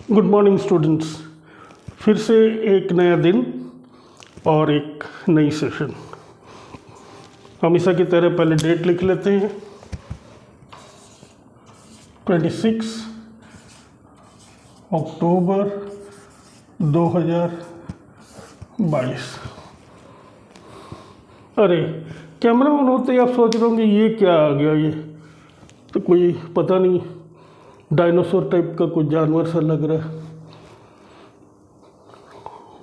Good morning students. फिर से एक नया दिन और एक नई सेशन। हमेशा की तरह पहले डेट लिख लेते हैं, 26 अक्टूबर 2022। अरे कैमरा ऑन होते ही आप सोच रहे होंगे ये क्या आ गया, ये तो कोई पता नहीं डायनासोर टाइप का कुछ जानवर सा लग रहा है।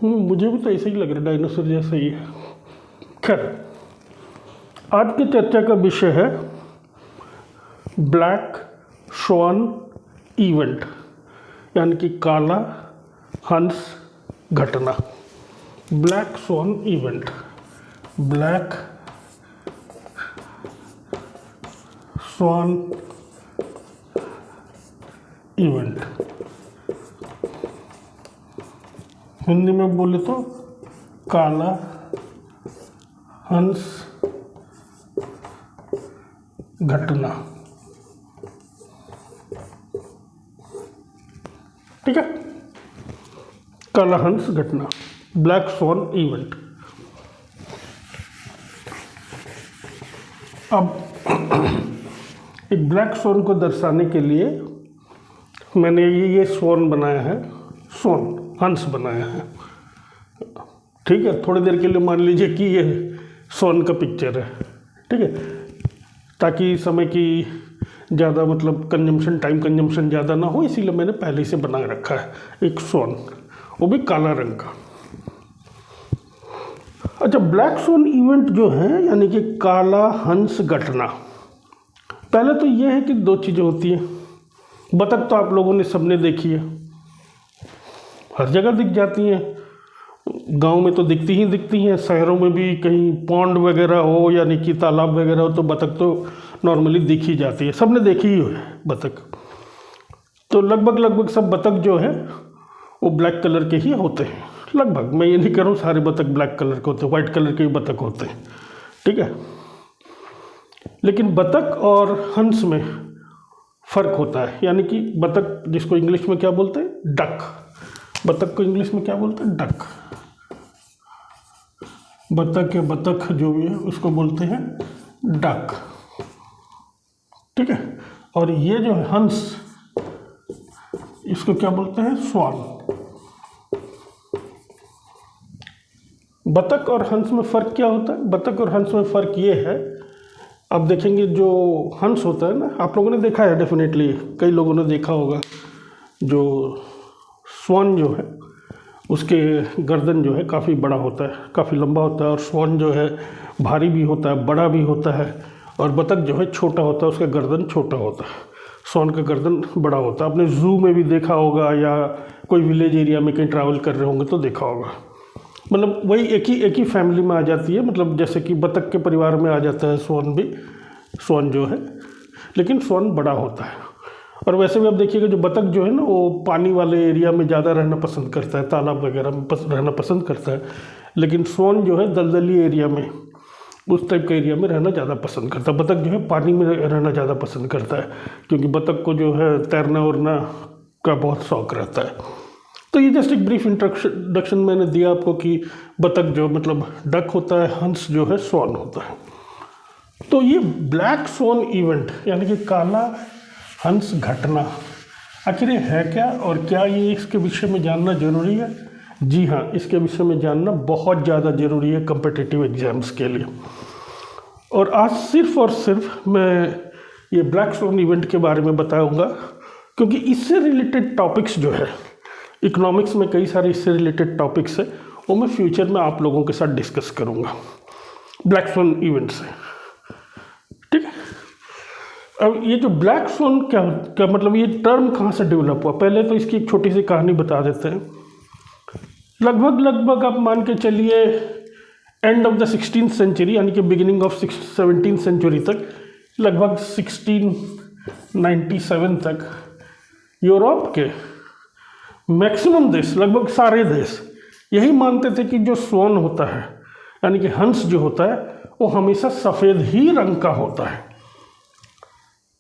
मुझे भी तो ऐसे ही लग रहा है, डायनासोर जैसा ही है। खैर, आज की चर्चा का विषय है ब्लैक स्वान इवेंट, यानी कि काला हंस घटना। Black swan event, black swan event, Hindi में बोले तो काला हंस घटना। ठीक है, काला हंस घटना, ब्लैक स्वान इवेंट। अब एक ब्लैक स्वान को दर्शाने के लिए मैंने ये स्वान बनाया है, स्वान हंस बनाया है। ठीक है, थोड़ी देर के लिए मान लीजिए कि ये स्वान का पिक्चर है। ठीक है, ताकि समय की ज़्यादा मतलब कंजम्पशन, टाइम कंजम्पशन ज़्यादा ना हो, इसीलिए मैंने पहले से बना रखा है एक स्वान, वो भी काला रंग का। अच्छा, ब्लैक स्वान इवेंट जो है यानी कि काला हंस घटना, पहले तो ये है कि दो चीज़ें होती हैं। बतख तो आप लोगों ने सबने देखी है, हर जगह दिख जाती हैं। गांव में तो दिखती हैं, शहरों में भी कहीं पॉन्ड वगैरह हो यानी कि तालाब वगैरह हो तो बतख तो नॉर्मली दिख ही जाती है, सबने देखी ही है बतख। तो लगभग सब बतख जो है वो ब्लैक कलर के ही होते हैं। लगभग, मैं ये नहीं कह रहा हूँ सारे बतख ब्लैक कलर के होते हैं, वाइट कलर के ही बतख होते हैं। ठीक है, लेकिन बतख और हंस में फ़र्क होता है। यानी कि बतख, जिसको इंग्लिश में क्या बोलते हैं, डक। बतख को इंग्लिश में क्या बोलते हैं, डक। बतख या बतख जो भी है उसको बोलते हैं डक। ठीक है, और ये जो है हंस, इसको क्या बोलते हैं, स्वान। बतख और हंस में फ़र्क क्या होता है? बतख और हंस में फ़र्क ये है, अब देखेंगे जो हंस होता है ना, आप लोगों ने देखा है डेफिनेटली, कई लोगों ने देखा होगा, जो स्वान जो है उसके गर्दन जो है काफ़ी बड़ा होता है, काफ़ी लंबा होता है, और स्वान जो है भारी भी होता है, बड़ा भी होता है, और बतख जो है छोटा होता है, उसका गर्दन छोटा होता है, स्वान का गर्दन बड़ा होता है। आपने ज़ू में भी देखा होगा या कोई विलेज एरिया में कहीं ट्रैवल कर रहे होंगे तो देखा होगा। मतलब वही एक ही फैमिली में आ जाती है, मतलब जैसे कि बतख के परिवार में आ जाता है स्वान भी, स्वान जो है, लेकिन स्वान बड़ा होता है। और वैसे भी आप देखिएगा जो बतख जो है ना, वो पानी वाले एरिया में ज़्यादा रहना पसंद करता है, तालाब वगैरह में रहना पसंद करता है, लेकिन स्वान जो है दलदली एरिया में, उस टाइप के एरिया में रहना ज़्यादा पसंद करता है। बतख जो है पानी में रहना ज़्यादा पसंद करता है, क्योंकि बतख को जो है तैरना उड़ना का बहुत शौक़ रहता है। तो ये जस्ट एक ब्रीफ इंट्रोडक्शन मैंने दिया आपको कि बतख जो मतलब डक होता है, हंस जो है स्वान होता है। तो ये ब्लैक स्वान इवेंट यानी कि काला हंस घटना, आखिर ये है क्या, और क्या ये इसके विषय में जानना जरूरी है? जी हाँ, इसके विषय में जानना बहुत ज़्यादा ज़रूरी है कॉम्पिटिटिव एग्जाम्स के लिए। और आज सिर्फ और सिर्फ मैं ये ब्लैक स्वान इवेंट के बारे में बताऊँगा, क्योंकि इससे रिलेटेड टॉपिक्स जो है, इकोनॉमिक्स में कई सारे इससे रिलेटेड टॉपिक्स है, वो मैं फ्यूचर में आप लोगों के साथ डिस्कस करूँगा ब्लैक स्वान इवेंट से। ठीक है, अब ये जो ब्लैक स्वान क्या मतलब, ये टर्म कहाँ से डेवलप हुआ? पहले तो इसकी एक छोटी सी कहानी बता देते हैं। लगभग आप मान के चलिए end of the 16th century, यानी कि बिगिनिंग ऑफ 17th सेंचुरी तक, लगभग 1697 तक यूरोप के मैक्सिमम देश, लगभग सारे देश यही मानते थे कि जो स्वान होता है यानी कि हंस जो होता है वो हमेशा सफ़ेद ही रंग का होता है।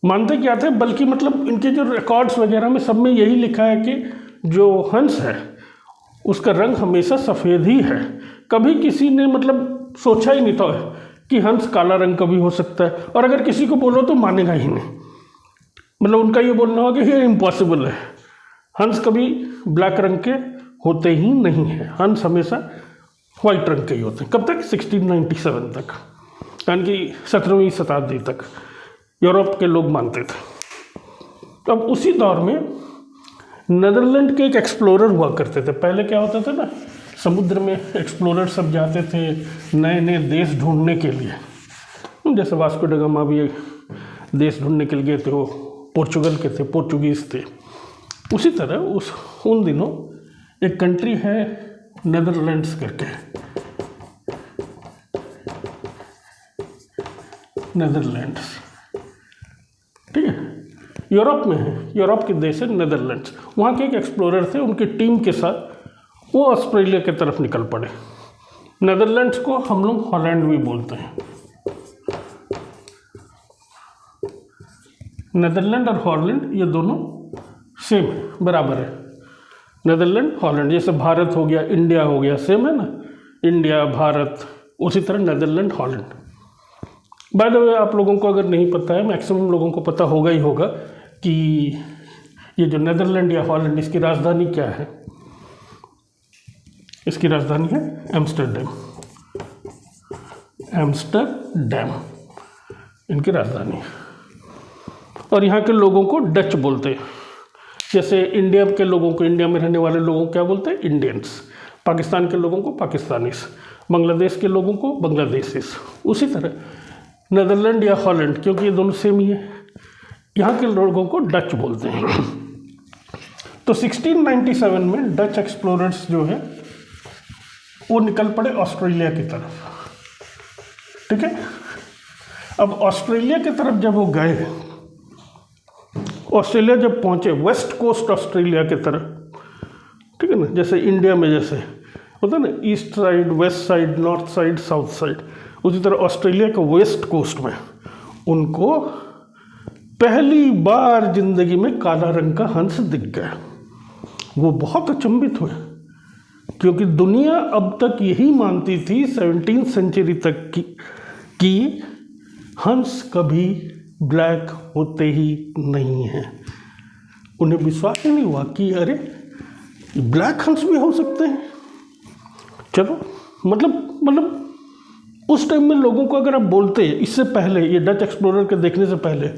मानते क्या थे, बल्कि मतलब इनके जो रिकॉर्ड्स वगैरह में सब में यही लिखा है कि जो हंस है उसका रंग हमेशा सफ़ेद ही है। कभी किसी ने मतलब सोचा ही नहीं था कि हंस काला रंग का भी हो सकता है, और अगर किसी को बोलो तो मानेगा ही नहीं। मतलब उनका ये बोलना होगा कि ये इम्पॉसिबल है, हंस कभी ब्लैक रंग के होते ही नहीं हैं, हंस हमेशा वाइट रंग के ही होते हैं। कब तक? 1697 तक, यानी कि 17वीं शताब्दी तक यूरोप के लोग मानते थे। अब उसी दौर में नीदरलैंड के एक एक्सप्लोरर हुआ करते थे। पहले क्या होता था ना, समुद्र में एक्सप्लोरर सब जाते थे नए नए देश ढूंढने के लिए। जैसे वास्को ड गामा भी देश ढूंढने के लिए थे, वो पोर्चुगल के थे, पोर्चुगीज़ थे। उसी तरह उन दिनों एक कंट्री है नीदरलैंड्स करके, नीदरलैंड्स, ठीक है, यूरोप में है, यूरोप के देश है नीदरलैंड्स। वहाँ के एक एक्सप्लोरर थे, उनकी टीम के साथ वो ऑस्ट्रेलिया की तरफ निकल पड़े। नीदरलैंड्स को हम लोग हॉलैंड भी बोलते हैं। नीदरलैंड और हॉलैंड ये दोनों सेम है, बराबर है। नीदरलैंड हॉलैंड, जैसे भारत हो गया, इंडिया हो गया, सेम है ना, इंडिया भारत, उसी तरह Netherland Holland. By the way, आप लोगों को अगर नहीं पता है, मैक्सिमम लोगों को पता होगा ही होगा कि ये जो नीदरलैंड या हॉलैंड, इसकी राजधानी क्या है? इसकी राजधानी है एम्स्टर्डम। एम्स्टर्डम इनकी राजधानी है। और यहाँ के लोगों को डच बोलते हैं। जैसे इंडिया के लोगों को, इंडिया में रहने वाले लोगों को क्या बोलते हैं? इंडियंस। पाकिस्तान के लोगों को पाकिस्तानीस, बांग्लादेश के लोगों को बांग्लादेशीस। उसी तरह नीदरलैंड या हॉलैंड, क्योंकि ये दोनों सेम ही है, यहाँ के लोगों को डच बोलते हैं। तो 1697 में डच एक्सप्लोरर्स जो है वो निकल पड़े ऑस्ट्रेलिया की तरफ, ठीक है। अब ऑस्ट्रेलिया की तरफ जब वो गए, ऑस्ट्रेलिया जब पहुंचे, वेस्ट कोस्ट ऑस्ट्रेलिया की तरफ, ठीक है ना, जैसे इंडिया में जैसे होता है ना, east side, west side, north side, south side, उसी तरह ऑस्ट्रेलिया के वेस्ट कोस्ट में उनको पहली बार जिंदगी में काला रंग का हंस दिख गया। वो बहुत अचंभित हुए, क्योंकि दुनिया अब तक यही मानती थी 17वीं सेंचुरी तक कि हंस कभी ब्लैक होते ही नहीं हैं। उन्हें विश्वास ही नहीं हुआ कि अरे ब्लैक हंस भी हो सकते हैं। चलो, मतलब उस टाइम में लोगों को अगर आप बोलते, इससे पहले, ये डच एक्सप्लोरर के देखने से पहले,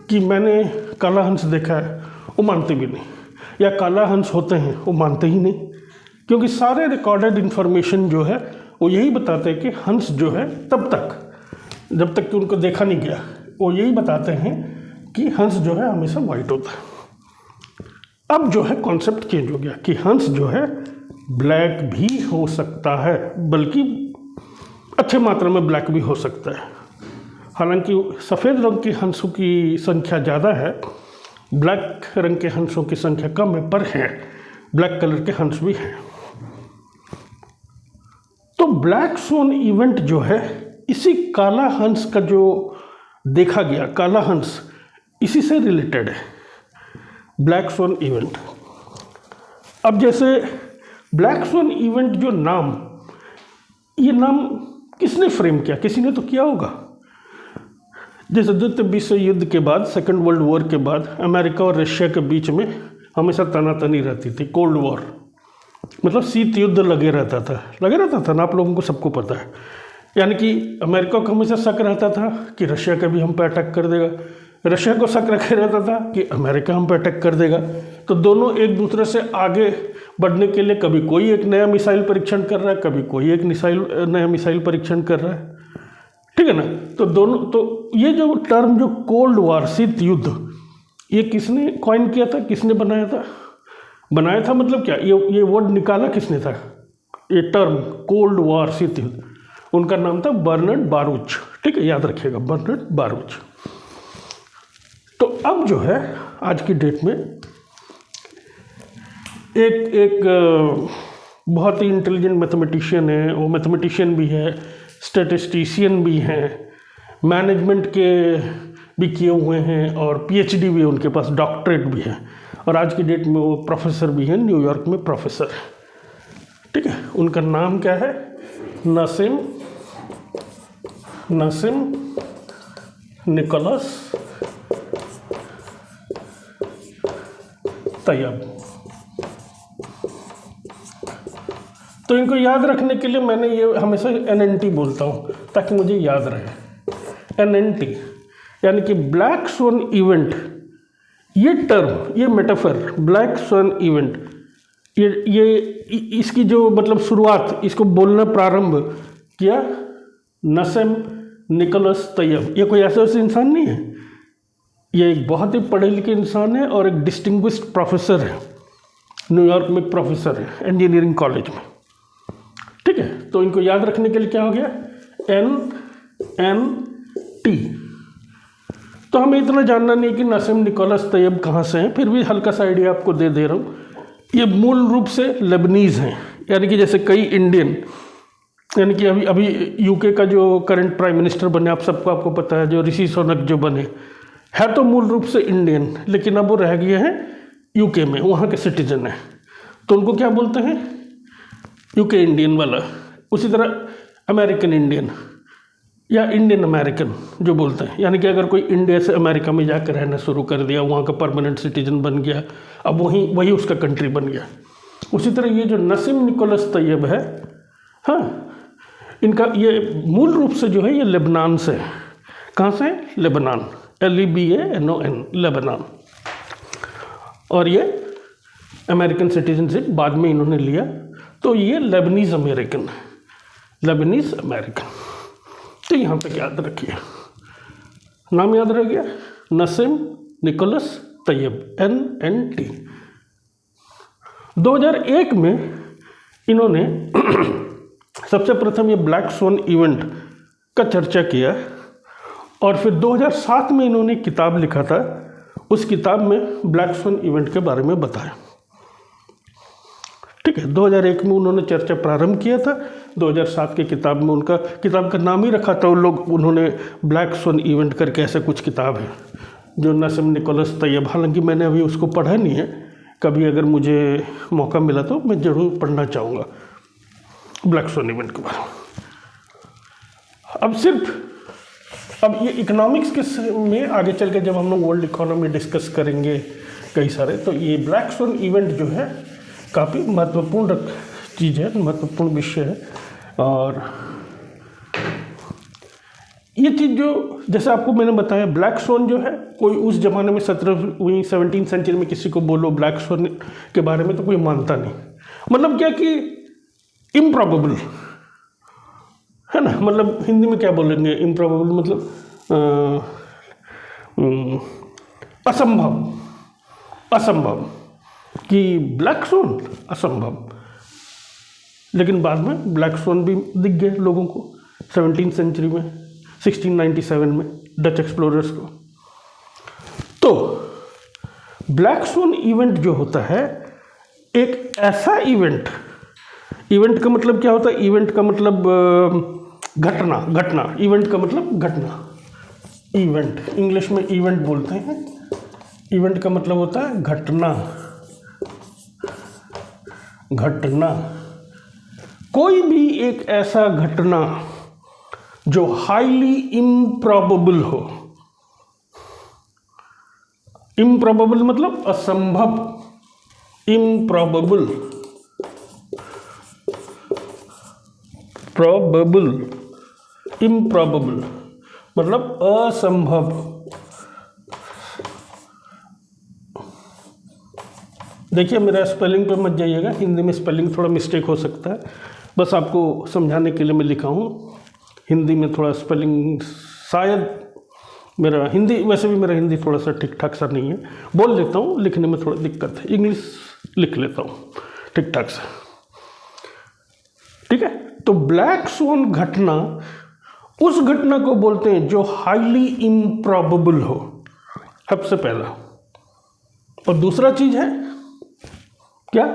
कि मैंने काला हंस देखा है, वो मानते भी नहीं, या काला हंस होते हैं वो मानते ही नहीं, क्योंकि सारे रिकॉर्डेड इन्फॉर्मेशन जो है वो यही बताते हैं कि हंस जो है, तब तक जब तक कि उनको देखा नहीं गया, वो यही बताते हैं कि हंस जो है हमेशा वाइट होता है। अब जो है कॉन्सेप्ट चेंज हो गया कि हंस जो है ब्लैक भी हो सकता है, बल्कि अच्छे मात्रा में ब्लैक भी हो सकता है। हालांकि सफ़ेद रंग के हंसों की संख्या ज़्यादा है, ब्लैक रंग के हंसों की संख्या कम है, पर है ब्लैक कलर के हंस भी हैं। तो ब्लैक स्वैन इवेंट जो है, इसी काला हंस का जो देखा गया, काला हंस, इसी से रिलेटेड है ब्लैक स्वैन इवेंट। अब जैसे ब्लैक स्वैन इवेंट जो नाम, ये नाम किसने फ्रेम किया? किसी ने तो किया होगा। जैसे द्वितीय विश्व युद्ध के बाद, सेकेंड वर्ल्ड वॉर के बाद, अमेरिका और रशिया के बीच में हमेशा तनातनी रहती थी, कोल्ड वॉर, मतलब शीत युद्ध लगे रहता था ना, आप लोगों को सबको पता है। यानी कि अमेरिका को हमेशा शक रहता था कि रशिया का भी हम पे अटैक कर देगा, रशिया को शक रखे रहता था कि अमेरिका हम पे अटैक कर देगा। तो दोनों एक दूसरे से आगे बढ़ने के लिए कभी कोई एक नया मिसाइल परीक्षण कर रहा है, कभी कोई एक नया मिसाइल परीक्षण कर रहा है, ठीक है ना। तो दोनों, तो ये जो टर्म, जो कोल्ड वॉर, शीत युद्ध, ये किसने कॉइन किया था, किसने बनाया था मतलब क्या, ये वर्ड निकाला किसने था, ये टर्म कोल्ड वॉर, शीत युद्ध, उनका नाम था बर्नार्ड बारूच, ठीक है, याद रखिएगा, बर्नार्ड बारूच। तो अब जो है आज की डेट में एक बहुत ही इंटेलिजेंट मैथमेटिशियन है, वो मैथमेटिशियन भी है, स्टैटिस्टिशियन भी हैं, मैनेजमेंट के भी किए हुए हैं, और पीएचडी भी है उनके पास, डॉक्टरेट भी है। और आज की डेट में वो प्रोफेसर भी हैं, न्यूयॉर्क में प्रोफेसर है। ठीक है, उनका नाम क्या है? नासिम निकोलस तैयब। तो इनको याद रखने के लिए मैंने ये हमेशा NNT बोलता हूँ ताकि मुझे याद रहे। NNT यानी कि ब्लैक स्वैन इवेंट। ये टर्म, ये मेटाफर ब्लैक स्वैन इवेंट, ये इसकी जो मतलब शुरुआत, इसको बोलना प्रारंभ किया नासिम निकोलस तैयब। ये कोई ऐसा इंसान नहीं है, ये एक बहुत ही पढ़े लिखे इंसान है और एक डिस्टिंग्विश्ड प्रोफेसर है, न्यूयॉर्क में प्रोफेसर है इंजीनियरिंग कॉलेज में। ठीक है, तो इनको याद रखने के लिए क्या हो गया? NNT। तो हमें इतना जानना नहीं कि नासिम निकोलस तैयब कहाँ से हैं, फिर भी हल्का सा आइडिया आपको दे रहा हूँ। ये मूल रूप से लेबनीज़ हैं, यानी कि जैसे कई इंडियन, यानी कि अभी UK का जो करंट प्राइम मिनिस्टर बने, आपको पता है, जो ऋषि सुनक जो बने, है तो मूल रूप से इंडियन, लेकिन अब वो रह गए हैं UK में, वहाँ के सिटीजन हैं, तो उनको क्या बोलते हैं? UK इंडियन वाला। उसी तरह अमेरिकन इंडियन या इंडियन अमेरिकन जो बोलते हैं, यानी कि अगर कोई इंडिया से अमेरिका में जाकर रहना शुरू कर दिया, वहाँ का परमानेंट सिटीजन बन गया, अब वही उसका कंट्री बन गया। उसी तरह ये जो नासिम निकोलस तैयब है, हाँ, इनका ये मूल रूप से जो है ये लेबनान से। कहाँ से? Lebanon, LEBANON, Lebanon. और ये अमेरिकन सिटीजनशिप बाद में इन्होंने लिया, तो ये लेबनीज़ अमेरिकन है, लेबनीज़ अमेरिकन। तो यहाँ तक याद रखिए, नाम याद रह गया, नासिम निकोलस तैयब, NNT। 2001 में इन्होंने सबसे प्रथम ये ब्लैक स्वैन इवेंट का चर्चा किया, और फिर 2007 में इन्होंने किताब लिखा था, उस किताब में ब्लैक स्वैन इवेंट के बारे में बताया। ठीक है, 2001 में उन्होंने चर्चा प्रारंभ किया था, 2007 की किताब में किताब का नाम ही रखा था उन्होंने ब्लैक स्वैन इवेंट करके, ऐसा कुछ किताब है जो नासिम निकोलस तैयब। हालांकि मैंने अभी उसको पढ़ा नहीं है, कभी अगर मुझे मौका मिला तो मैं ज़रूर पढ़ना चाहूँगा ब्लैक स्वैन इवेंट के बारे में। अब ये इकोनॉमिक्स के में आगे चल के जब हम लोग वर्ल्ड इकोनॉमी डिस्कस करेंगे कई सारे, तो ये ब्लैक स्वैन इवेंट जो है काफ़ी महत्वपूर्ण चीज़ है, महत्वपूर्ण विषय है। और ये चीज़ जो जैसे आपको मैंने बताया, ब्लैक स्वैन जो है, कोई उस ज़माने में 17वीं सेंचुरी में किसी को बोलो ब्लैक स्वैन के बारे में तो कोई मानता नहीं। मतलब क्या कि इम्प्रॉबेबल है ना, मतलब हिंदी में क्या बोलेंगे? इम्प्रॉबेबल मतलब असंभव कि ब्लैक स्वैन असंभव। लेकिन बाद में ब्लैक स्वैन भी दिख गए लोगों को 17वीं सेंचुरी में, 1697 में डच एक्सप्लोरर्स को। तो ब्लैक स्वैन इवेंट जो होता है, एक ऐसा इवेंट का मतलब क्या होता है? इवेंट का मतलब घटना। इवेंट का मतलब घटना। इवेंट इंग्लिश में इवेंट बोलते हैं। इवेंट का मतलब होता है घटना। कोई भी एक ऐसा घटना जो हाईली इम्प्रॉबेबल हो। इम्प्रॉबेबल मतलब असंभव। इम्प्रॉबेबल, इम्प्रॉबेबल मतलब असंभव। देखिए मेरा स्पेलिंग पे मत जाइएगा, हिंदी में स्पेलिंग थोड़ा मिस्टेक हो सकता है, बस आपको समझाने के लिए मैं लिखा हूँ। हिंदी में थोड़ा स्पेलिंग शायद मेरा हिंदी, वैसे भी मेरा हिंदी थोड़ा सा ठीक ठाक सा नहीं है, बोल लेता हूँ, लिखने में थोड़ा दिक्कत है, इंग्लिश लिख लेता हूँ ठीक ठाक से। ठीक है, तो ब्लैक स्वैन घटना उस घटना को बोलते हैं जो हाईली इम्प्रॉबेबल हो, सबसे पहला। और दूसरा चीज है क्या?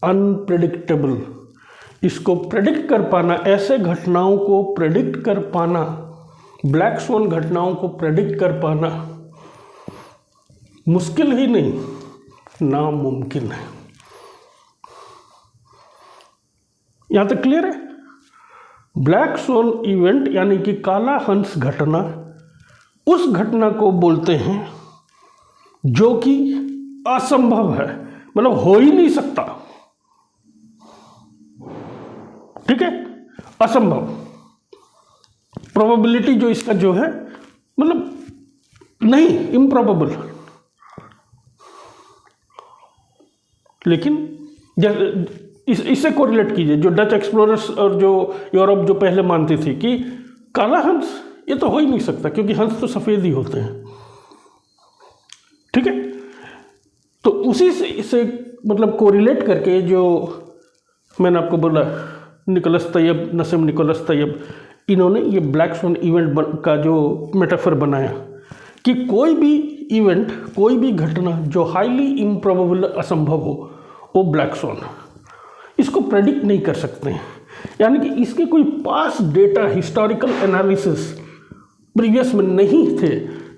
अनप्रेडिक्टेबल। इसको प्रेडिक्ट कर पाना, ऐसे घटनाओं को प्रेडिक्ट कर पाना, ब्लैक स्वैन घटनाओं को प्रेडिक्ट कर पाना, मुश्किल ही नहीं, नामुमकिन है। यहां तक क्लियर है? ब्लैक स्वॉन इवेंट यानी कि काला हंस घटना उस घटना को बोलते हैं जो कि असंभव है, मतलब हो ही नहीं सकता। ठीक है, असंभव। प्रोबेबिलिटी जो इसका जो है मतलब नहीं, इम्प्रॉबेबल। लेकिन इससे कोरिलेट कीजिए, जो डच एक्सप्लोरर्स और जो यूरोप जो पहले मानती थी कि काला हंस ये तो हो ही नहीं सकता, क्योंकि हंस तो सफ़ेद ही होते हैं। ठीक है, तो उसी से इसे मतलब कोरिलेट करके जो मैंने आपको बोला निकोलस तैयब, नसीम निकोलस तैयब, इन्होंने ये ब्लैक स्वॉन इवेंट का जो मेटाफर बनाया कि कोई भी इवेंट, कोई भी घटना जो हाईली इम्प्रोबेबल, असंभव हो, वो ब्लैक स्वॉन। इसको प्रेडिक्ट नहीं कर सकते हैं, यानी कि इसके कोई पास डेटा, हिस्टोरिकल एनालिसिस प्रीवियस में नहीं थे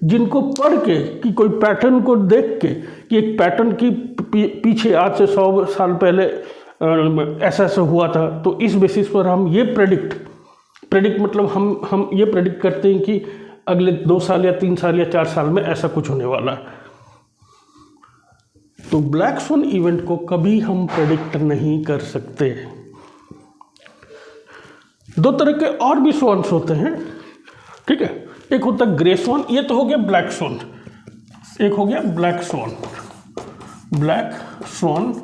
जिनको पढ़ के कि कोई पैटर्न को देख के कि एक पैटर्न की पीछे आज से 100 साल पहले ऐसा ऐसा हुआ था, तो इस बेसिस पर हम ये प्रेडिक्ट मतलब हम ये प्रेडिक्ट करते हैं कि अगले 2 साल या 3 साल या 4 साल में ऐसा कुछ होने वाला है। तो ब्लैक स्वॉन इवेंट को कभी हम प्रेडिक्ट नहीं कर सकते। 2 तरह के और भी स्वॉन्स होते हैं। ठीक है, एक होता है ग्रे स्वॉन, ये तो हो गया ब्लैक स्वॉन, एक हो गया ब्लैक स्वॉन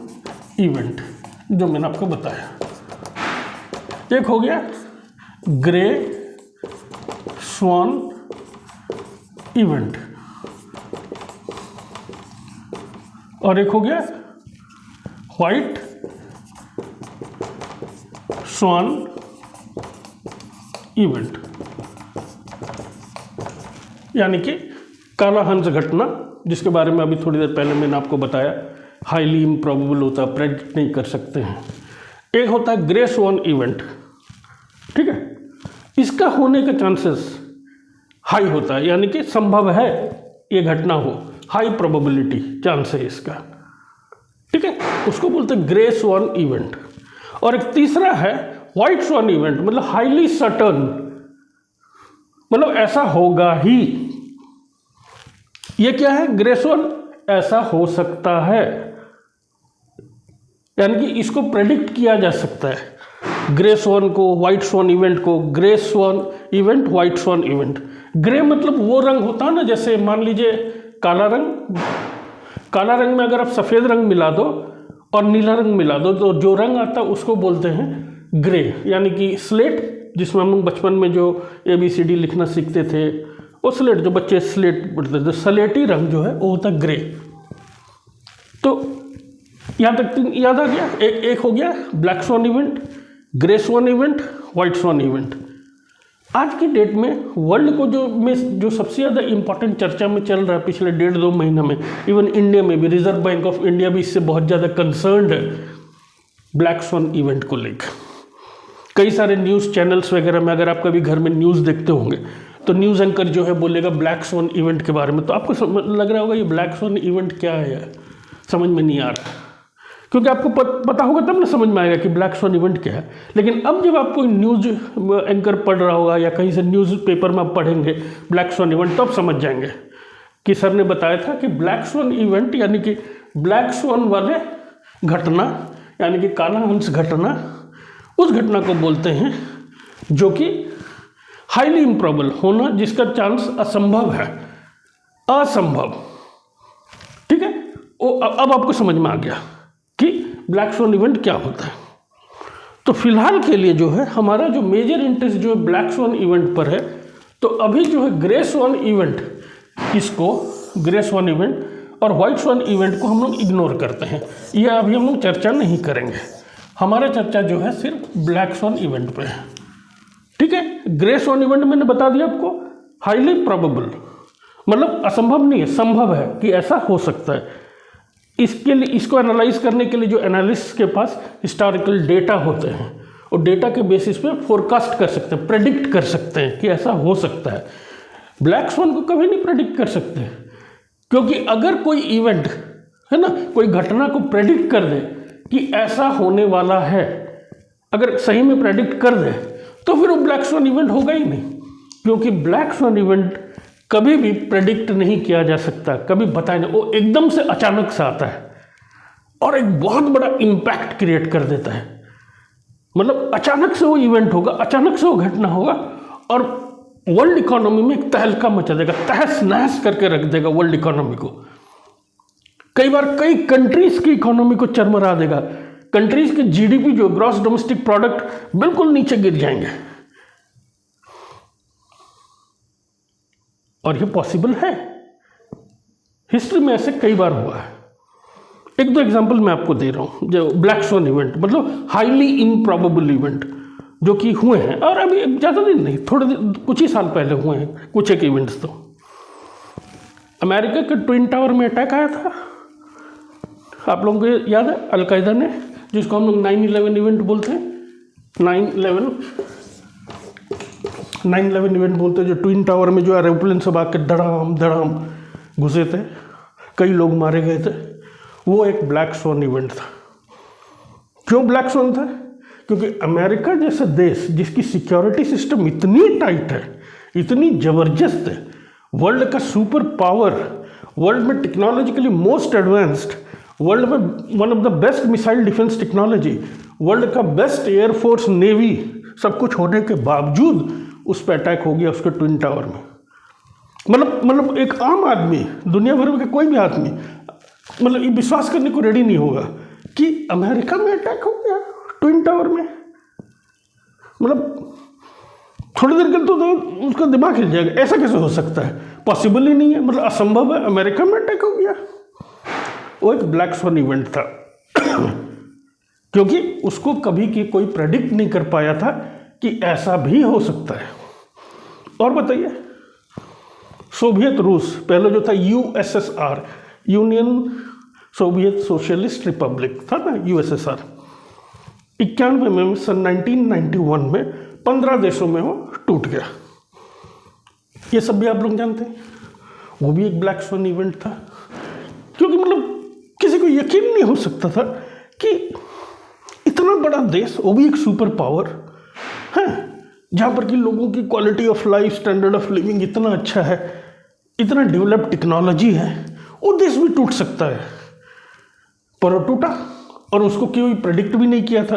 इवेंट जो मैंने आपको बताया, एक हो गया ग्रे स्वॉन इवेंट, और एक हो गया व्हाइट स्वॉन इवेंट, यानी कि काला हंस घटना, जिसके बारे में अभी थोड़ी देर पहले मैंने आपको बताया हाईली इम्प्रॉबेबल होता है, प्रेडिक्ट नहीं कर सकते हैं। एक होता है ग्रे स्वॉन इवेंट। ठीक है, इसका होने का चांसेस हाई होता है, यानी कि संभव है ये घटना हो, हाई प्रोबेबिलिटी चांस है इसका। ठीक है, उसको बोलते हैं ग्रे स्वॉन इवेंट। और एक तीसरा है व्हाइट स्वॉन इवेंट, मतलब हाईली सर्टन, मतलब ऐसा होगा ही। ये क्या है? ग्रे स्वॉन, ऐसा हो सकता है, यानी कि इसको प्रेडिक्ट किया जा सकता है। ग्रे स्वॉन को, व्हाइट स्वॉन इवेंट को, grey sworn event, white sworn event. Grey मतलब वो रंग होता है ना, जैसे मान लीजिए काला रंग में अगर आप सफ़ेद रंग मिला दो और नीला रंग मिला दो तो जो रंग आता है उसको बोलते हैं ग्रे, यानी कि स्लेट, जिसमें हम लोग बचपन में जो ABCD लिखना सीखते थे, वो स्लेट, जो बच्चे स्लेट पढ़ते थे, स्लेटी रंग जो है वो होता है ग्रे। तो यहाँ तक याद आ गया। एक हो गया black swan event, grey sworn event, white sworn event. आज की डेट में वर्ल्ड को जो सबसे ज़्यादा इम्पोर्टेंट चर्चा में चल रहा है पिछले 1.5-2 महीना में, इवन इंडिया में भी, रिजर्व बैंक ऑफ इंडिया भी इससे बहुत ज़्यादा कंसर्न्ड है ब्लैक स्वॉन इवेंट को लेकर। कई सारे न्यूज़ चैनल्स वगैरह में अगर आप कभी घर में न्यूज़ देखते होंगे तो न्यूज़ एंकर जो है बोलेगा ब्लैक स्वॉन इवेंट के बारे में, तो आपको लग रहा होगा ये ब्लैक स्वॉन इवेंट क्या है यार, समझ में नहीं आ रहा, क्योंकि आपको पता होगा तब ना समझ में आएगा कि ब्लैक स्वॉन इवेंट क्या है। लेकिन अब जब आपको न्यूज़ एंकर पढ़ रहा होगा या कहीं से न्यूज़ पेपर में आप पढ़ेंगे ब्लैक स्वॉन इवेंट, तो आप समझ जाएंगे कि सर ने बताया था कि ब्लैक स्वॉन इवेंट यानी कि ब्लैक स्वॉन वाले घटना, यानी कि काला हंस घटना, उस घटना को बोलते हैं जो कि हाईली इम्प्रॉबेबल होना, जिसका चांस असंभव है, असंभव। ठीक है, अब आपको समझ में आ गया कि ब्लैक स्वॉन इवेंट क्या होता है। तो फिलहाल के लिए जो है हमारा जो मेजर इंटरेस्ट जो है ब्लैक स्वॉन इवेंट पर है, तो अभी जो है ग्रे स्वॉन इवेंट, इसको ग्रे स्वॉन इवेंट और व्हाइट स्वॉन इवेंट को हम लोग इग्नोर करते हैं, ये अभी हम लोग चर्चा नहीं करेंगे। हमारा चर्चा जो है सिर्फ ब्लैक स्वॉन इवेंट पे है। ठीक है, ग्रे स्वॉन इवेंट मैंने बता दिया आपको, हाईली प्रोबेबल, मतलब असंभव नहीं है, संभव है कि ऐसा हो सकता है। इसके लिए, इसको एनालाइज करने के लिए जो एनालिस्ट के पास हिस्टोरिकल डेटा होते हैं, और डेटा के बेसिस पे फोरकास्ट कर सकते हैं, प्रेडिक्ट कर सकते हैं कि ऐसा हो सकता है। ब्लैक स्वॉन को कभी नहीं प्रेडिक्ट कर सकते, क्योंकि अगर कोई इवेंट है ना, कोई घटना को प्रेडिक्ट कर दे कि ऐसा होने वाला है, अगर सही में प्रेडिक्ट कर दे तो फिर वो ब्लैक स्वैन इवेंट होगा ही नहीं, क्योंकि ब्लैक स्वैन इवेंट कभी भी प्रेडिक्ट नहीं किया जा सकता, कभी बताया नहीं, वो एकदम से अचानक से आता है और एक बहुत बड़ा इम्पैक्ट क्रिएट कर देता है। मतलब अचानक से वो इवेंट होगा, अचानक से वो घटना होगा और वर्ल्ड इकोनॉमी में एक तहलका मचा देगा, तहस नहस करके रख देगा वर्ल्ड इकोनॉमी को। कई बार कई कंट्रीज की इकोनॉमी को चरमरा देगा, कंट्रीज के जीडीपी जो ग्रॉस डोमेस्टिक प्रोडक्ट बिल्कुल नीचे गिर जाएंगे। और ये पॉसिबल है, हिस्ट्री में ऐसे कई बार हुआ है। एक दो एग्जांपल मैं आपको दे रहा हूँ, जो ब्लैक स्वैन इवेंट मतलब हाईली इम्प्रॉबेबल इवेंट जो कि हुए हैं, और अभी ज़्यादा दिन नहीं, थोड़े दिन, कुछ ही साल पहले हुए हैं कुछ एक इवेंट्स। तो अमेरिका के ट्विन टावर में अटैक आया था, आप लोगों को याद है, अलकायदा ने, जिसको हम लोग 9/11 इवेंट बोलते हैं, 9/11 इवेंट बोलते हैं, जो ट्विन टावर में जो एरोप्लेन सब आकर धड़ाम धड़ाम घुसे थे, कई लोग मारे गए थे, वो एक ब्लैक स्वैन इवेंट था। क्यों ब्लैक स्वैन था? क्योंकि अमेरिका जैसा देश जिसकी सिक्योरिटी सिस्टम इतनी टाइट है, इतनी ज़बरदस्त है, वर्ल्ड का सुपर पावर, वर्ल्ड में टेक्नोलॉजिकली मोस्ट एडवांस्ड, वर्ल्ड में one of the best missile defence technology, world का बेस्ट एयरफोर्स नेवी, सब कुछ होने के बावजूद उस पर अटैक हो गया उसके ट्विन टावर में। मतलब एक आम आदमी, दुनिया भर में कोई भी आदमी मतलब ये विश्वास करने को रेडी नहीं होगा कि अमेरिका में अटैक हो गया ट्विन टावर में। मतलब थोड़ी देर के तो उसका दिमाग हिल जाएगा, ऐसा कैसे हो सकता है, पॉसिबल ही नहीं है, मतलब असंभव है, अमेरिका में अटैक हो गया। वो एक ब्लैक स्वैन इवेंट था क्योंकि उसको कभी की कोई प्रेडिक्ट नहीं कर पाया था कि ऐसा भी हो सकता है। और बताइए, सोवियत रूस, पहले जो था USSR, union Soviet socialist Republic था ना, यूएसएसआर, 91 में, सन 1991 में 15 देशों में वो टूट गया। ये सब भी आप लोग जानते हैं, वो भी एक ब्लैक स्वैन इवेंट था। क्योंकि मतलब किसी को यकीन नहीं हो सकता था कि इतना बड़ा देश, वो भी एक सुपर पावर है, जहाँ पर कि लोगों की quality of life, standard of living इतना अच्छा है, इतना डेवलप्ड टेक्नोलॉजी है, वो देश भी टूट सकता है। पर वो टूटा और उसको कोई प्रेडिक्ट भी नहीं किया था।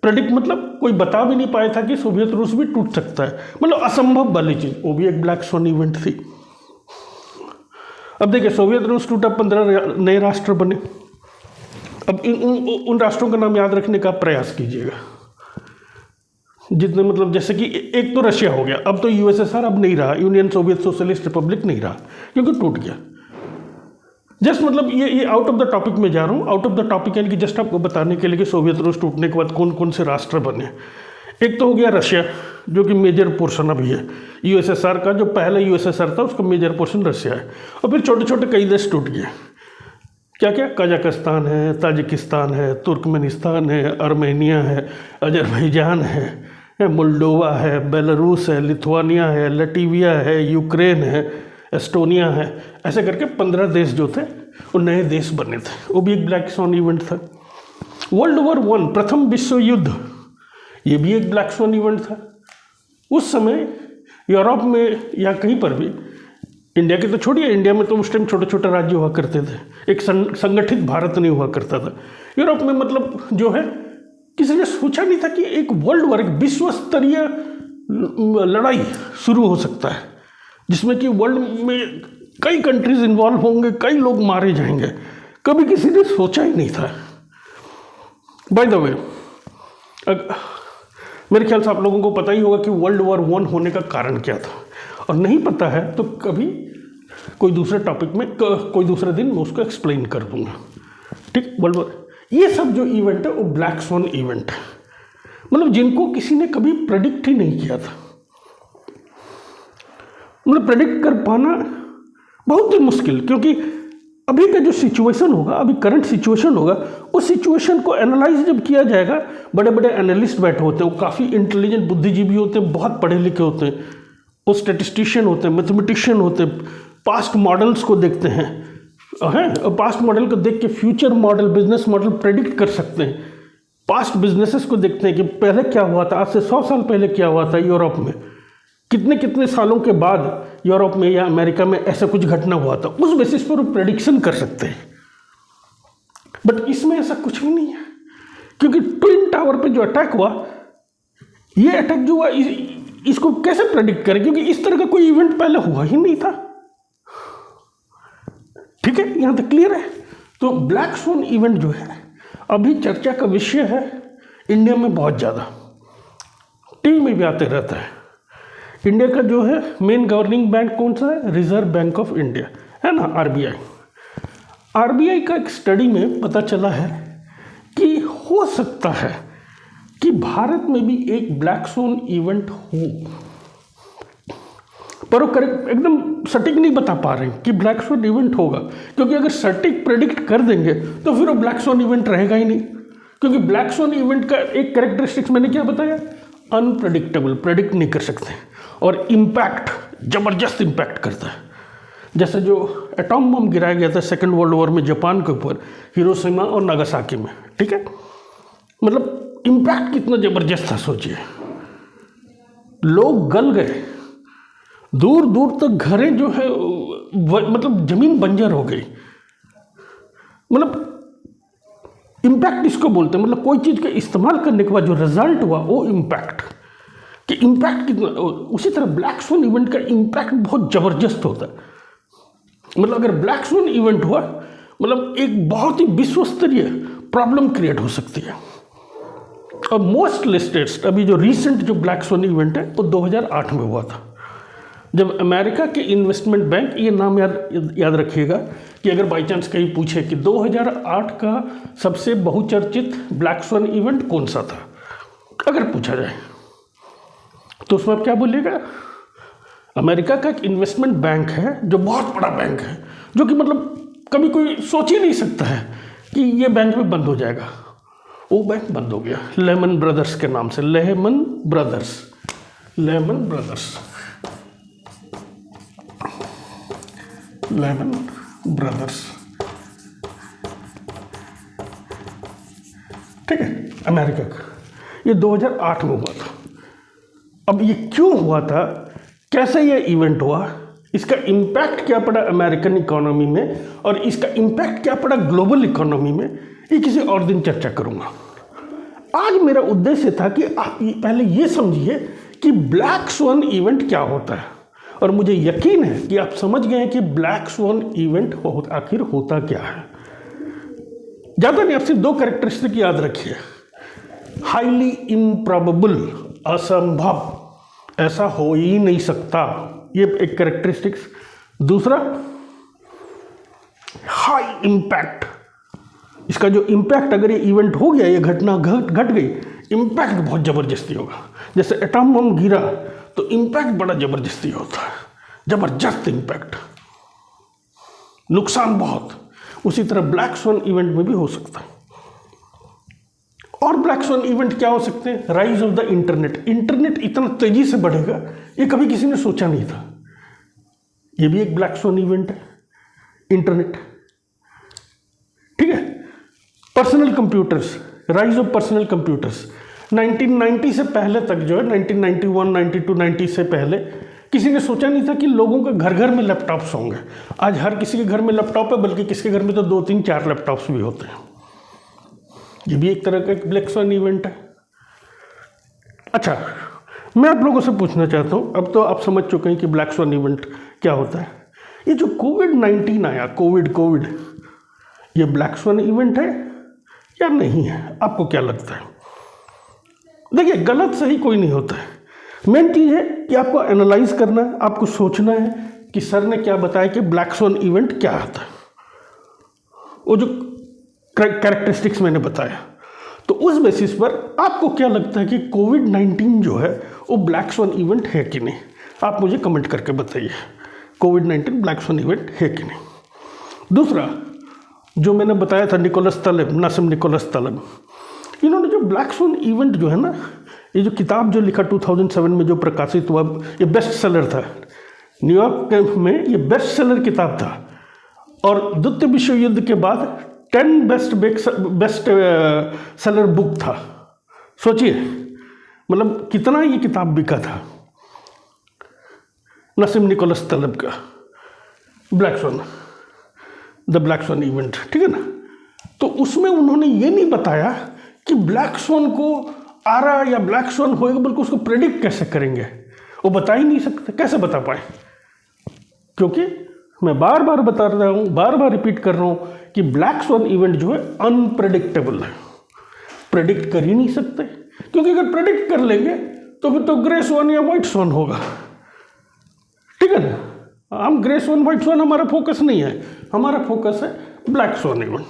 प्रेडिक्ट मतलब कोई बता भी नहीं पाया था कि सोवियत रूस भी टूट सकता है, मतलब असंभव वाली चीज़, वो भी एक ब्लैक स्वैन इवेंट थी। अब देखिए, सोवियत रूस टूटा, 15 नए राष्ट्र बने। अब उन राष्ट्रों का नाम याद रखने का प्रयास कीजिएगा जितने, मतलब जैसे कि एक तो रशिया हो गया, अब तो यूएसएसआर अब नहीं रहा, यूनियन सोवियत सोशलिस्ट रिपब्लिक नहीं रहा क्योंकि टूट गया। जस्ट मतलब ये आउट ऑफ द टॉपिक में जा रहा हूँ, आउट ऑफ द टॉपिक यानी कि जस्ट आपको बताने के लिए कि सोवियत रूस टूटने के बाद कौन कौन से राष्ट्र बने। एक तो हो गया रशिया, जो कि मेजर पोर्शन अभी है यूएसएसआर का, जो पहला यूएसएसआर था उसका मेजर पोर्शन रशिया है। और फिर छोटे छोटे कई देश टूट गए, क्या क्या, कजाकिस्तान है, ताजिकिस्तान है, तुर्कमेनिस्तान है, आर्मेनिया है, अजरबैजान है, मोल्डोवा है, बेलारूस है, लिथुआनिया है, लैटविया है, यूक्रेन है, एस्टोनिया है, ऐसे करके 15 देश जो थे वो नए देश बने थे। वो भी एक ब्लैक स्वैन इवेंट था। वर्ल्ड वॉर 1, प्रथम विश्व युद्ध, ये भी एक ब्लैक स्वैन इवेंट था। उस समय यूरोप में या कहीं पर भी, इंडिया के तो छोड़िए, इंडिया में तो उस टाइम छोटे छोटे राज्य हुआ करते थे, एक संगठित भारत नहीं हुआ करता था। यूरोप में मतलब जो है, किसी ने सोचा नहीं था कि एक वर्ल्ड वॉर, एक विश्व स्तरीय लड़ाई शुरू हो सकता है, जिसमें कि वर्ल्ड में कई कंट्रीज इन्वॉल्व होंगे, कई लोग मारे जाएंगे। कभी किसी ने सोचा ही नहीं था। बाय द वे, मेरे ख्याल से आप लोगों को पता ही होगा कि वर्ल्ड वॉर 1 होने का कारण क्या था, और नहीं पता है तो कभी कोई दूसरे टॉपिक में, कोई दूसरे दिन मैं उसको एक्सप्लेन कर दूंगा, ठीक। वर्ल्ड वॉर, ये सब जो इवेंट है वो ब्लैक स्वैन इवेंट है, मतलब जिनको किसी ने कभी प्रेडिक्ट ही नहीं किया था। मतलब प्रेडिक्ट कर पाना बहुत ही मुश्किल, क्योंकि अभी का जो सिचुएशन होगा, अभी करंट सिचुएशन होगा, उस सिचुएशन को एनालाइज जब किया जाएगा, बड़े बड़े एनालिस्ट बैठे होते हैं, वो काफ़ी इंटेलिजेंट बुद्धिजीवी होते हैं, बहुत पढ़े लिखे होते हैं, वो स्टैटिस्टिशियन होते हैं, मैथमेटिशियन होते हैं, पास्ट मॉडल्स को देखते हैं, हैं, पास्ट मॉडल को देख के future model, business model predict कर सकते हैं। पास्ट बिजनेसेस को देखते हैं कि पहले क्या हुआ था, आज से 100 साल पहले क्या हुआ था यूरोप में, कितने कितने सालों के बाद यूरोप में या अमेरिका में ऐसा कुछ घटना हुआ था, उस बेसिस पर वो प्रेडिक्शन कर सकते हैं। बट इसमें ऐसा कुछ भी नहीं है, क्योंकि ट्विन टावर पे जो अटैक हुआ, ये अटैक जो हुआ इसको कैसे प्रेडिक्ट करें, क्योंकि इस तरह का कोई इवेंट पहले हुआ ही नहीं था। ठीक है, यहां तक क्लियर है। तो ब्लैक स्वैन इवेंट जो है अभी चर्चा का विषय है इंडिया में बहुत ज़्यादा, टीवी में भी आते रहता है। इंडिया का जो है मेन गवर्निंग बैंक कौन सा है, रिजर्व बैंक ऑफ इंडिया है ना, आरबीआई। आरबीआई का एक स्टडी में पता चला है कि हो सकता है कि भारत में भी एक ब्लैक स्वैन इवेंट हो, पर वो करेक्ट एकदम सटीक नहीं बता पा रहे हैं कि ब्लैक स्वैन इवेंट होगा, क्योंकि अगर सटीक प्रेडिक्ट कर देंगे तो फिर वो ब्लैक स्वैन इवेंट रहेगा ही नहीं। क्योंकि ब्लैक स्वैन इवेंट का एक कैरेक्टरिस्टिक्स मैंने क्या बताया, अनप्रेडिक्टेबल, प्रेडिक्ट नहीं कर सकते, और इम्पैक्ट, जबरदस्त इम्पैक्ट करता है। जैसे जो एटॉम बम गिराया गया था सेकेंड वर्ल्ड वॉर में जापान के ऊपर, हिरोशिमा और नागासाकी में, ठीक है, मतलब इम्पैक्ट कितना जबरदस्त था सोचिए। लोग गल गए, दूर दूर तक घरें जो है मतलब जमीन बंजर हो गई। मतलब इम्पैक्ट इसको बोलते हैं, मतलब कोई चीज़ का इस्तेमाल करने के बाद जो रिजल्ट हुआ वो इम्पैक्ट, कि इम्पैक्ट कितना। उसी तरह ब्लैक स्वैन इवेंट का इम्पैक्ट बहुत ज़बरदस्त होता है। मतलब अगर ब्लैक स्वैन इवेंट हुआ, मतलब एक बहुत ही विश्व स्तरीय प्रॉब्लम क्रिएट हो सकती है। और मोस्ट लिस्टेड अभी जो रिसेंट जो ब्लैक स्वैन इवेंट है वो 2008 में हुआ था, जब अमेरिका के इन्वेस्टमेंट बैंक, ये नाम याद रखिएगा कि अगर बाई चांस कहीं पूछे कि 2008 का सबसे बहुचर्चित ब्लैक स्वैन इवेंट कौन सा था, अगर पूछा जाए तो उसमें आप क्या बोलिएगा, अमेरिका का एक इन्वेस्टमेंट बैंक है जो बहुत बड़ा बैंक है, जो कि मतलब कभी कोई सोच ही नहीं सकता है कि ये बैंक भी बंद हो जाएगा। वो बैंक बंद हो गया लेहमन ब्रदर्स के नाम से, लेहमन ब्रदर्स, ठीक है, अमेरिका का। ये 2008 में हुआ था। अब ये क्यों हुआ था, कैसे ये इवेंट हुआ, इसका इम्पैक्ट क्या पड़ा अमेरिकन इकोनॉमी में, और इसका इम्पैक्ट क्या पड़ा ग्लोबल इकोनॉमी में, ये किसी और दिन चर्चा करूंगा। आज मेरा उद्देश्य था कि आप पहले ये समझिए कि ब्लैक स्वैन इवेंट क्या होता है, और मुझे यकीन है कि आप समझ गए हैं कि ब्लैक स्वैन इवेंट आखिर होता क्या है। ज़्यादा नहीं, आप सिर्फ 2 कैरेक्टरिस्टिक याद रखिए, हाईली इम्प्रॉबेबल, असंभव, ऐसा हो ही नहीं सकता, ये एक कैरेक्टरिस्टिक्स। दूसरा हाई इम्पैक्ट, इसका जो इम्पैक्ट, अगर ये इवेंट हो गया, ये घटना घट गई, इम्पैक्ट बहुत ज़बरदस्ती होगा। जैसे एटॉम बम गिरा तो इम्पैक्ट बड़ा ज़बरदस्ती होता है, ज़बरदस्त इम्पैक्ट, नुकसान बहुत। उसी तरह ब्लैक स्वैन इवेंट में भी हो सकता है। और ब्लैक स्वैन इवेंट क्या हो सकते हैं, राइज ऑफ द इंटरनेट इतना तेजी से बढ़ेगा, ये कभी किसी ने सोचा नहीं था। ये भी एक ब्लैक स्वैन इवेंट है, इंटरनेट, ठीक है। Personal computers, rise of personal computers, 1990 से पहले तक जो है, 1991, 92, 90 से पहले किसी ने सोचा नहीं था कि लोगों के घर घर में लैपटॉप्स होंगे। आज हर किसी के घर में लैपटॉप है, बल्कि किसी के घर में तो 2, 3, 4 लैपटॉप्स भी होते हैं। ये भी एक तरह का एक ब्लैक स्वैन इवेंट है। अच्छा, मैं आप लोगों से पूछना चाहता हूँ, अब तो आप समझ चुके हैं कि ब्लैक स्वैन इवेंट क्या होता है। ये जो कोविड-19 आया, कोविड, ये ब्लैक स्वैन इवेंट है या नहीं है, आपको क्या लगता है? देखिए, गलत सही कोई नहीं होता है। मेन चीज़ है कि आपको एनालाइज करना है, आपको सोचना है कि सर ने क्या बताया कि ब्लैक स्वैन इवेंट क्या आता है, वो जो कैरेक्टरिस्टिक्स मैंने बताया। तो उस बेसिस पर आपको क्या लगता है कि कोविड-19 जो है वो ब्लैक स्वैन इवेंट है कि नहीं? आप मुझे कमेंट करके बताइए, कोविड-19 ब्लैक स्वैन इवेंट है कि नहीं। दूसरा जो मैंने बताया था, नासिम निकोलस तलब, इन्होंने जो ब्लैक स्वैन इवेंट जो है ना, ये जो किताब जो लिखा 2007 में जो प्रकाशित हुआ, ये बेस्ट सेलर था, न्यूयॉर्क में ये बेस्ट सेलर किताब था। और द्वितीय विश्व युद्ध के बाद 10 बेस्ट सेलर बुक था। सोचिए मतलब कितना ये किताब बिका था। नसीम निकोलस तलब का black sworn, the black swan event, ठीक है ना। तो उसमें उन्होंने ये नहीं बताया कि ब्लैक स्वॉन को आ रहा या ब्लैक स्वॉन होएगा, बल्कि उसको प्रेडिक्ट कैसे करेंगे वो बता ही नहीं सकते। कैसे बता पाए? क्योंकि मैं बार बार बता रहा हूँ, बार बार रिपीट कर रहा हूँ कि ब्लैक स्वॉन इवेंट जो है अनप्रेडिक्टेबल है, प्रेडिक्ट कर ही नहीं सकते। क्योंकि अगर प्रेडिक्ट कर लेंगे तो फिर तो ग्रे स्वॉन या व्हाइट स्वॉन होगा, ठीक है ना। हम ग्रे स्वॉन व्हाइट स्वॉन हमारा फोकस नहीं है, हमारा फोकस है ब्लैक स्वॉन इवेंट।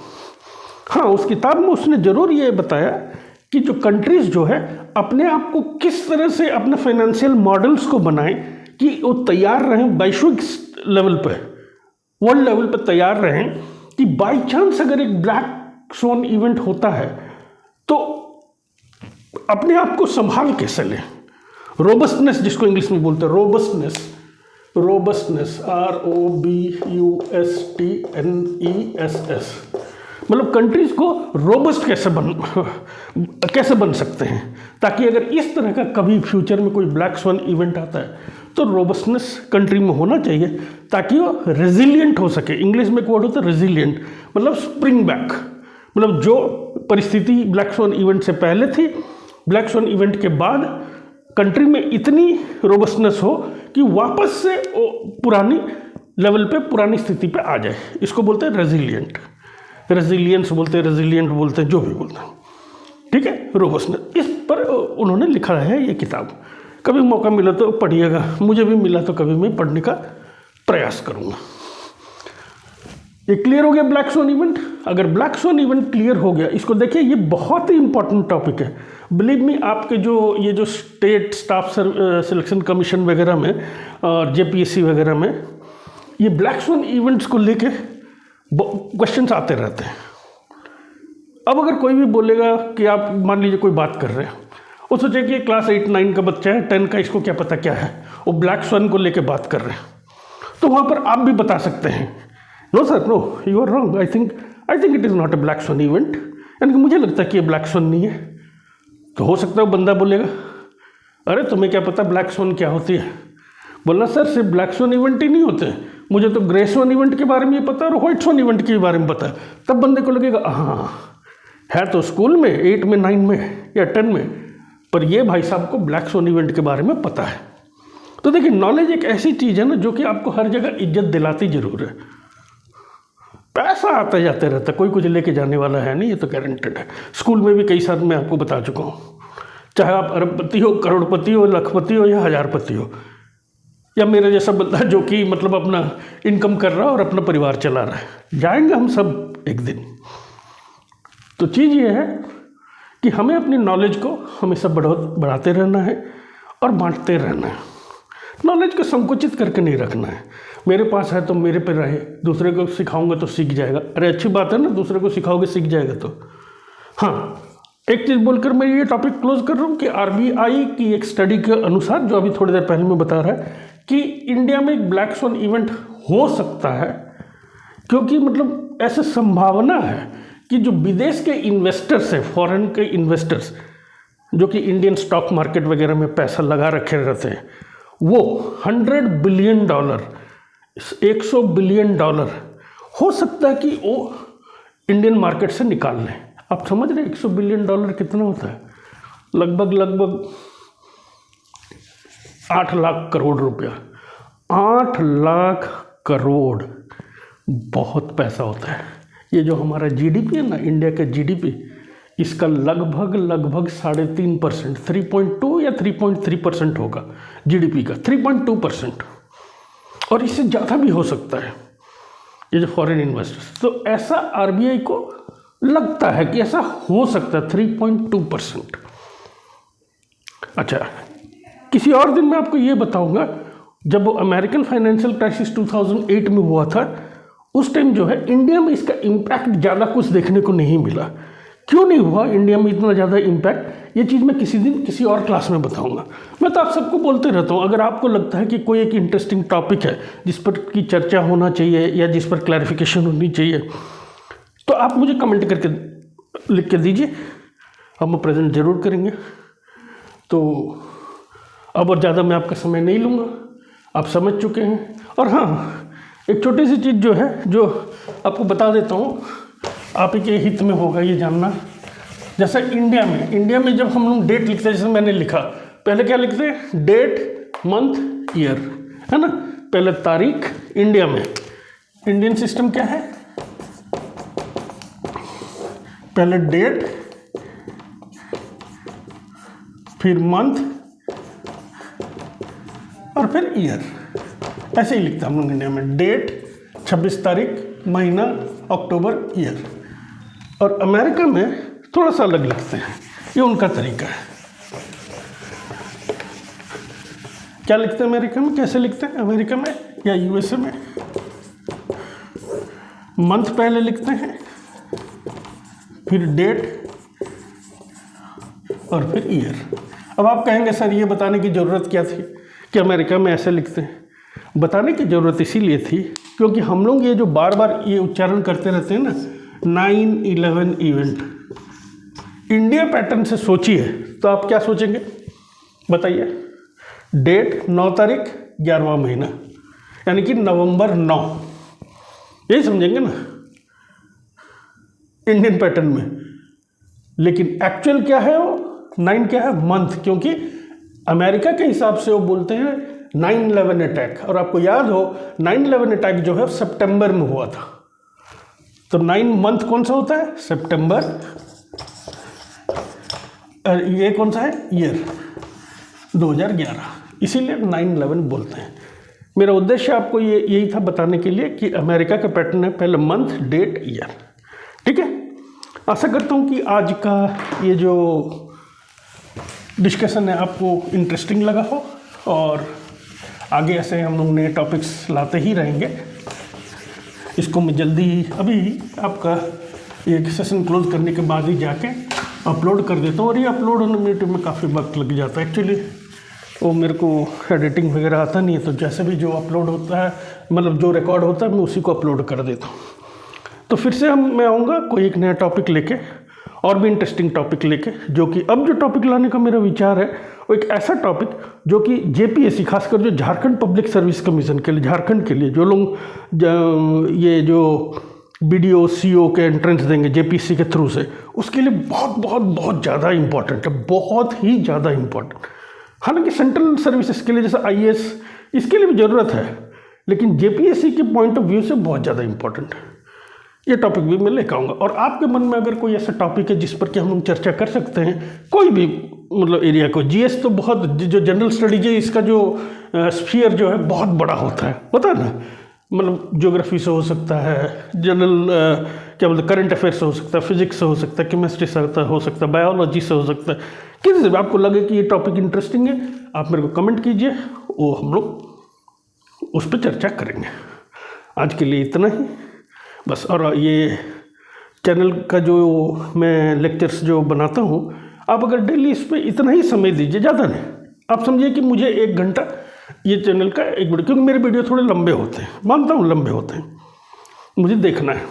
हाँ, उस किताब में उसने ज़रूर ये बताया कि जो कंट्रीज़ जो है अपने आप को किस तरह से अपने फाइनेंशियल मॉडल्स को बनाएं कि वो तैयार रहें, वैश्विक लेवल पे, वर्ल्ड लेवल पे तैयार रहें कि बाई चांस अगर एक ब्लैक स्वॉन इवेंट होता है तो अपने आप को संभाल कैसे लें। रोबस्टनेस जिसको इंग्लिश में बोलते हैं, रोबस्टनेस ROBUSTNESS, मतलब कंट्रीज को रोबस्ट कैसे बन सकते हैं, ताकि अगर इस तरह का कभी फ्यूचर में कोई ब्लैक स्वॉन इवेंट आता है तो रोबस्टनेस कंट्री में होना चाहिए ताकि वो रेजिलिएंट हो सके। इंग्लिश में एक वर्ड होता है रेजिलिएंट, मतलब स्प्रिंग बैक, मतलब जो परिस्थिति ब्लैक स्वॉन इवेंट से पहले थी, ब्लैक स्वॉन इवेंट के बाद कंट्री में इतनी रोबस्टनेस हो कि वापस से वो पुरानी लेवल पे, पुरानी स्थिति पे आ जाए। इसको बोलते हैं रेजिलिएंट, रेजिलियंस बोलते हैं, रेजिलिएंट बोलते हैं, जो भी बोलते हैं, ठीक है। रोबस्टनेस इस पर उन्होंने लिखा है ये किताब। कभी मौका मिला तो पढ़िएगा, मुझे भी मिला तो कभी मैं पढ़ने का प्रयास करूँगा। ये क्लियर हो गया ब्लैक स्वॉन इवेंट। अगर ब्लैक स्वॉन इवेंट क्लियर हो गया, इसको देखिए, ये बहुत ही इंपॉर्टेंट टॉपिक है। बिलीव मी, आपके ये जो स्टेट स्टाफ सिलेक्शन कमीशन वगैरह में और JPSC वगैरह में ये ब्लैक स्वॉन इवेंट्स को लेके क्वेश्चंस आते रहते हैं। अब अगर कोई भी बोलेगा कि आप मान लीजिए कोई बात कर रहे हैं, वो सोचे कि क्लास 8-9 का बच्चा है, 10 का, इसको क्या पता क्या है, वो ब्लैक स्वॉन को लेके बात कर रहे हैं, तो वहाँ पर आप भी बता सकते हैं no sir, no you are wrong, I think it is not a black swan event, यानी कि मुझे लगता है कि ये ब्लैक स्वॉन नहीं है। तो हो सकता है वो बंदा बोलेगा अरे तुम्हें क्या पता ब्लैक स्वॉन क्या होती है। बोलना सर सिर्फ ब्लैक स्वॉन इवेंट ही नहीं होते, मुझे तो ग्रे स्वॉन इवेंट के बारे में पता है और व्हाइट स्वॉन इवेंट के बारे में पता है। तब बंदे को लगेगा हाँ है तो स्कूल में 8 में 9 में या 10 में, पर ये भाई साहब को ब्लैक स्वॉन इवेंट के बारे में पता है। तो देखिए, नॉलेज एक ऐसी चीज़ है ना जो कि आपको हर जगह इज्जत दिलाती जरूर है। पैसा आते जाते रहता है, कोई कुछ लेके जाने वाला है नहीं, ये तो गारंटेड है। स्कूल में भी कई साल मैं आपको बता चुका हूँ, चाहे आप अरबपति हो, करोड़पति हो, लखपति हो या हजारपति हो, या मेरे जैसा बंदा जो कि मतलब अपना इनकम कर रहा है और अपना परिवार चला रहा है, जाएंगे हम सब एक दिन। तो चीज़ ये है कि हमें अपनी नॉलेज को हमेशा बढ़ाते रहना है और बांटते रहना है। नॉलेज को संकुचित करके नहीं रखना है। मेरे पास है तो मेरे पे रहे, दूसरे को सिखाऊंगा तो सीख जाएगा। अरे अच्छी बात है ना, दूसरे को सिखाओगे सीख जाएगा। तो हाँ, एक चीज़ बोलकर मैं ये टॉपिक क्लोज कर रहा हूँ कि RBI की एक स्टडी के अनुसार, जो अभी थोड़ी देर पहले मैं बता रहा है कि इंडिया में एक ब्लैक स्वॉन इवेंट हो सकता है, क्योंकि मतलब ऐसे संभावना है कि जो विदेश के इन्वेस्टर्स हैं, फॉरेन के इन्वेस्टर्स जो कि इंडियन स्टॉक मार्केट वगैरह में पैसा लगा रखे रहते हैं, वो $100 बिलियन, $100 बिलियन हो सकता है कि वो इंडियन मार्केट से निकाल लें। आप समझ रहे हैं $100 बिलियन कितना होता है? लगभग 8 लाख करोड़ रुपया। 8 लाख करोड़ बहुत पैसा होता है। ये जो हमारा GDP है ना, इंडिया का GDP, इसका लगभग 3.5%, 3.2 या 3.3% होगा GDP का, 3.2%, और इससे ज़्यादा भी हो सकता है ये जो फॉरेन इन्वेस्टर्स। तो ऐसा RBI को लगता है कि ऐसा हो सकता है 3.2%। अच्छा, किसी और दिन मैं आपको ये बताऊंगा, जब वो अमेरिकन फाइनेंशियल क्राइसिस 2008 में हुआ था, उस टाइम जो है इंडिया में इसका इम्पैक्ट ज़्यादा कुछ देखने को नहीं मिला, क्यों नहीं हुआ इंडिया में इतना ज़्यादा इम्पैक्ट, ये चीज़ मैं किसी दिन किसी और क्लास में बताऊंगा। मैं तो आप सबको बोलते रहता हूँ, अगर आपको लगता है कि कोई एक इंटरेस्टिंग टॉपिक है जिस पर की चर्चा होना चाहिए या जिस पर क्लैरिफिकेशन होनी चाहिए, तो आप मुझे कमेंट करके लिख के दीजिए, हम प्रेजेंट ज़रूर करेंगे। तो अब और ज़्यादा मैं आपका समय नहीं लूँगा, आप समझ चुके हैं। और हाँ, एक छोटी सी चीज़ जो है, जो आपको बता देता हूँ, आप ही के हित में होगा ये जानना। जैसे इंडिया में जब हम लोग डेट लिखते हैं, जैसे मैंने लिखा, पहले क्या लिखते हैं, डेट, मंथ, ईयर, है ना। पहले तारीख, इंडिया में इंडियन सिस्टम क्या है, पहले डेट, फिर मंथ और फिर ईयर, ऐसे ही लिखते हैं हम लोग इंडिया में। डेट 26 तारीख, महीना अक्टूबर, ईयर। और अमेरिका में थोड़ा सा अलग लिखते हैं, ये उनका तरीका है। क्या लिखते हैं अमेरिका में, कैसे लिखते हैं अमेरिका में या यूएसए में, मंथ पहले लिखते हैं, फिर डेट और फिर ईयर। अब आप कहेंगे सर ये बताने की ज़रूरत क्या थी कि अमेरिका में ऐसे लिखते हैं। बताने की ज़रूरत इसीलिए थी क्योंकि हम लोग ये जो बार बार ये उच्चारण करते रहते हैं ना, 9/11 इवेंट, इंडिया पैटर्न से सोचिए तो आप क्या सोचेंगे बताइए। डेट 9 तारीख 11वां महीना, यानी कि नवंबर 9, यही समझेंगे ना इंडियन पैटर्न में। लेकिन एक्चुअल क्या है, वो 9 क्या है, मंथ, क्योंकि अमेरिका के हिसाब से वो बोलते हैं 9/11 अटैक। और आपको याद हो 9/11 अटैक जो है सितंबर में हुआ था, तो 9 मंथ कौन सा होता है, सितंबर। ये कौन सा है, ईयर, 2011, इसीलिए 9/11 बोलते हैं। मेरा उद्देश्य आपको ये यही था बताने के लिए कि अमेरिका का पैटर्न है पहले मंथ, डेट, ईयर। ठीक है, आशा करता हूँ कि आज का ये जो डिस्कशन है आपको इंटरेस्टिंग लगा हो, और आगे ऐसे हम लोग नए टॉपिक्स लाते ही रहेंगे। इसको मैं जल्दी ही अभी आपका ये सेशन क्लोज करने के बाद ही जाके अपलोड कर देता हूँ। और ये अपलोड होने में यूट्यूब में काफ़ी वक्त लग जाता है, एक्चुअली वो मेरे को एडिटिंग वगैरह आता नहीं है, तो जैसे भी जो अपलोड होता है, मतलब जो रिकॉर्ड होता है, मैं उसी को अपलोड कर देता हूँ। तो फिर से मैं आऊँगा कोई एक नया टॉपिक लेके, और भी इंटरेस्टिंग टॉपिक लेके, जो कि अब जो टॉपिक लाने का मेरा विचार है वो एक ऐसा टॉपिक जो कि जेपीएससी, खासकर जो झारखंड पब्लिक सर्विस कमीशन के लिए, झारखंड के लिए जो लोग ये जो BDO CO के एंट्रेंस देंगे जेपीएससी के थ्रू से, उसके लिए बहुत बहुत बहुत ज़्यादा इंपॉर्टेंट है, बहुत ही ज़्यादा इंपॉर्टेंट। हालांकि सेंट्रल सर्विसेज के लिए जैसे IAS, इसके लिए भी ज़रूरत है, लेकिन जेपीएससी के पॉइंट ऑफ व्यू से बहुत ज़्यादा इंपॉर्टेंट है। ये टॉपिक भी मैं लेकर आऊँगा। और आपके मन में अगर कोई ऐसा टॉपिक है जिस पर कि हम लोग चर्चा कर सकते हैं, कोई भी मतलब एरिया को, GS तो बहुत, जो जनरल स्टडीज है इसका जो स्फीयर जो है बहुत बड़ा होता है, पता है ना, मतलब ज्योग्राफी से हो सकता है, जनरल क्या बोलते हैं, करंट अफेयर से हो सकता है, फिजिक्स से हो सकता है, केमिस्ट्री से हो सकता है, बायोलॉजी से हो सकता है, किसी से भी आपको लगे कि ये टॉपिक इंटरेस्टिंग है, आप मेरे को कमेंट कीजिए, वो हम लोग उस पर चर्चा करेंगे। आज के लिए इतना ही बस। और ये चैनल का जो मैं लेक्चर्स जो बनाता हूँ, आप अगर डेली इस पर इतना ही समय दीजिए, ज़्यादा नहीं, आप समझिए कि मुझे 1 घंटा ये चैनल का एक वीडियो, क्योंकि मेरे वीडियो थोड़े लंबे होते हैं, मानता हूँ लंबे होते हैं, मुझे देखना है।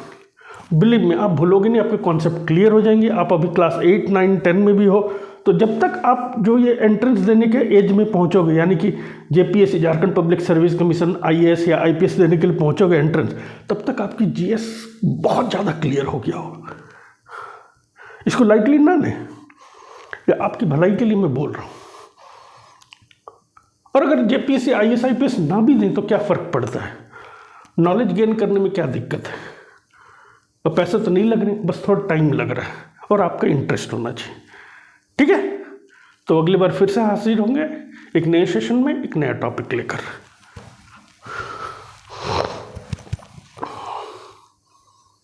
बिलीव में आप भूलोगे नहीं, आपके कॉन्सेप्ट क्लियर हो जाएंगे। आप अभी क्लास 8, 9, 10 में भी हो, तो जब तक आप जो ये एंट्रेंस देने के एज में पहुंचोगे, यानी कि JPSC, Jharkhand public service commission, IAS या IPS देने के लिए पहुंचोगे एंट्रेंस, तब तक आपकी GS बहुत ज़्यादा क्लियर हो गया होगा। इसको लाइटली ना लें, ये आपकी भलाई के लिए मैं बोल रहा हूँ। और अगर जेपीएससी, IAS, IPS ना भी दें तो क्या फ़र्क पड़ता है, नॉलेज गेन करने में क्या दिक्कत है। तो पैसा तो नहीं लग रहे, बस थोड़ा टाइम लग रहा है, और आपका इंटरेस्ट होना चाहिए। ठीक है, तो अगली बार फिर से हाजिर होंगे एक नए सेशन में, एक नया टॉपिक लेकर।